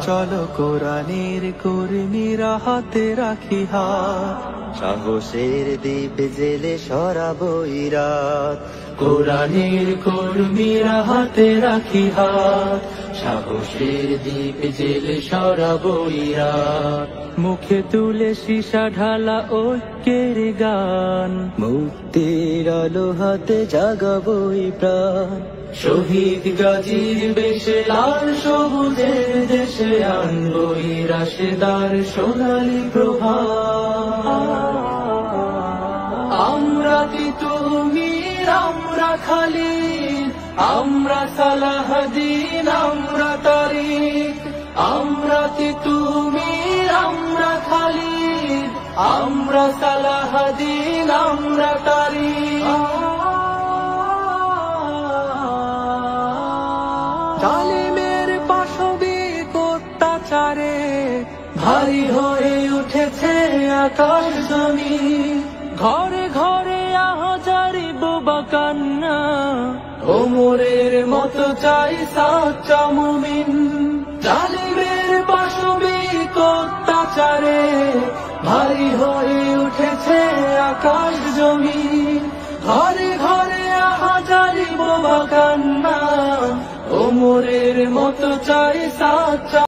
চলো কোরআনের কর্মীরা হাতে রাখি হাত, সাহসের দ্বীপ জেলে সরাবো রাত। কোরআনের কর্মীরা হাতে রাখি হাত, সাহসের দ্বীপ জেলে সরাবো রাত। মুখে তুলে সীসা ঢালা ঐক্যের গান, মুক্তির আলো হাতে জাগাবো প্রাণ। শহীদ গাজীর বেশে লাল সবুজের দেশে আনবো রাশেদার সোনালী প্রভাত। আমরা তিতুমির, আমরা খালিদ, আমরা সালাহদ্দিন, আমরা তারিক। আমরা তিতুমির, আমরা খালিদ, আমরা সালাহদ্দিন, আমরা তারিক। জালিমের পাশবিক অত্যাচারে ভারী হয়ে উঠেছে আকাশ জমিন। ঘরে ঘরে আহাজারি বোবা কান্না, ওমরের মতো চাই সাচ্চা মুমিন। জালিমের পাশবিক অত্যাচারে ভারী হয়ে উঠেছে আকাশ জমিন। ঘরে ঘরে আহাজারি বোবা কান্না, ওমরের মতো চাই সাচ্চা